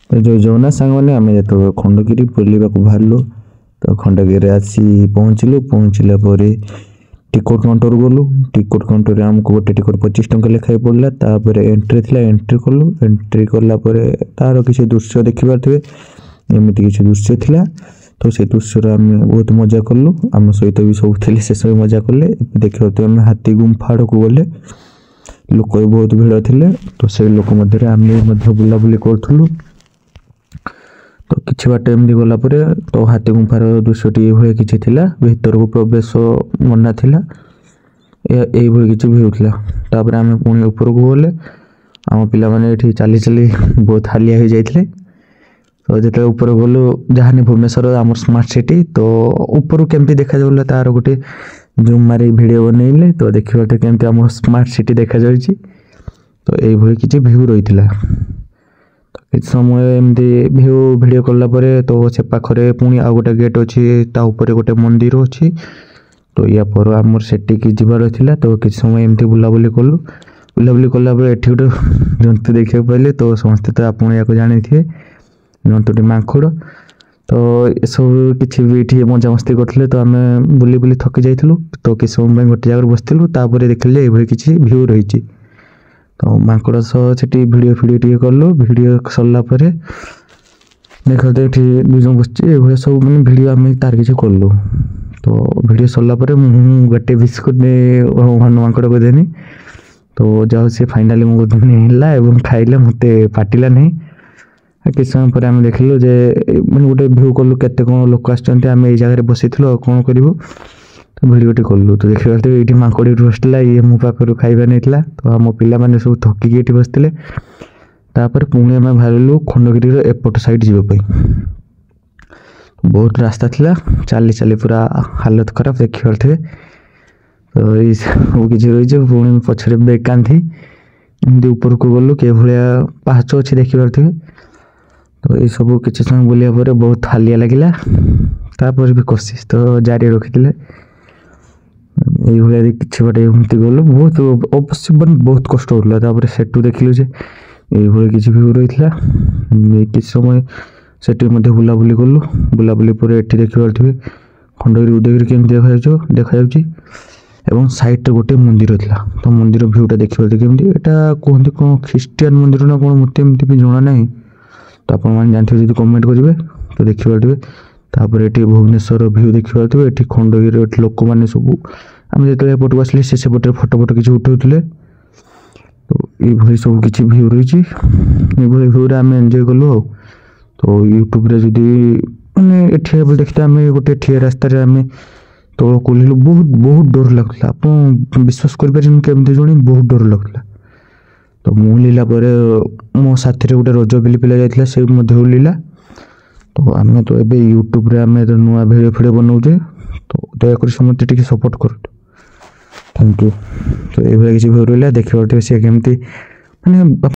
तो जो जगन्नाथ सांग मैंने आम जो खंडगिरी बुलवाक बाहर तो खंडगिरी आसी पहुँचलु पहुँचला टिकट काउंटर गलु टिकट काउंटर आमको गोटे टिकट 25 टंका लेखाएं पड़ा तापर एंट्री थी एंट्री कलु एंट्री कलापर तार किसी दृश्य देखिपे एमती किसी दृश्य थिला तो से दृश्य आम बहुत मजा कलु आम सहित भी सब थे से सब मजा कले देखा तो आम हाथी गुंफा आड़ को गले लोक बहुत भिड़ थे तो से लोक मध्य आम बुलाबुली करूँ तो किछि बाट एमती गला परे तो हाथी गुंफार दृश्यटी ये किछि थिला भीतर को प्रवेश मना थिला ए भଳି किछि भी होतला तापर आमे पुणी ऊपर को गले आम पिला माने एठी चाली चाली बहुत हालिया हो जाइतले तो जेते ऊपर गलो जहानी भुवनेश्वर आम स्मार्ट सिटी तो ऊपर केमती देखा जाउला तार गोटे जूम मारी वीडियो बनैले तो देखिबा तो केमती आम स्मार्ट सिटी देखा जाउची तो ए भଳି किछि व्यू रहितला किछ समय एमती व्यू वीडियो कला परे तो से पाखरे पुणी आ गोटे गेट अच्छी ता ऊपर गोटे मंदिर अच्छी तो या पर आमर सेठी की जीवार थिला तो किछ समय एमती बुलाबुली कलु बुलाबुली कला परे एठी गोटे जंतु देखा पाइले तो समस्त तो आपण या जानी थे जंतुटी मांखड़ तो ये सब किसी भी ये मजा मस्ती करते तो आम बुली बुली थकी जाइलु तो किछ समय गोटे जगह बसलु तापर देखिले ये किसी व्यू रही तो मांकड़ सह से भिडियो फिडियो टे कलु भिडियो सरला देख तो ये दुई जन बस सब मैंने भिडियो आम तार किसी कलु तो भिडियो सरला गोटे बिस्कुट मांकड़ को देनी तो जाओ सी फाइनाली मो है खाइले मत पाटिला नहीं किस समय पर आम देखलु जे मैंने गोटे भ्यू कलु केते कौन लोक आम ये जगह बसी कौन करूँ तो भिडियोटी कलु तो देखा तो ये मांकड़ी बसला ये मो पाखर खाइबा नहीं तो आम पिला माने सब थकिक ये बसते तापर पुणी आम बाहरलु खंडगिरी एपट साइड जीवाई बहुत रास्ता थिला चाली चाली पूरा हालत खराब देखी पारे तो ये सब किसी रही पुणी पछरे बेग कांधी एमती ऊपर को गलु के भाया पाहाच अच्छी देखी पारे तो ये सब किसी समय बुलाया बहुत हालिया लगिला तापर भी कोशिश तो जारी रखी ये कि बाटे एमती गलु बहुत अवश्य बहुत कष्ट होता सेठू देखिलु जे ये किसी व्यू रही किसी समय सेठी बुलाबुली कलु बुलाबुली पर एठी देखि पारे खंडगिरी उदयगिरी केमती देखा एवं साइड गोटे मंदिर था तो मंदिर भ्यूटा देखी पारे केमती एटा कहते कौन ख्रीस्टियान मंदिर ना कौन मत एमती भी जना ना तो आप जानते कमेंट करेंगे तो देखिपारे तापर ये भुवनेश्वर व्यू देखिपारे ये खंडगिरी लोक मैंने सब आम जो एपटू आसले से पटे फटो फटो किसी उठाऊे तो ये सब किसी व्यू रही भ्यू आम एंजय कलु तो यूट्यूब रे जदि मैंने ये देखते आम गोटे ठिया रास्तार आम तल कोल्लु बहुत बहुत डर लगता आप विश्वास करें केमती जन बहुत डर लगता तो मुझा मो साथी गोटे रज बिली पिला जाता से लीला तो आम तो ये यूट्यूब रे आम नुआ भिडियो फिडियो बनाऊे तो दयाकोरी समस्त टे सपोर्ट कर थैंक यू तो ये किसी भिडियो रहा देखिए सी केमती मैंने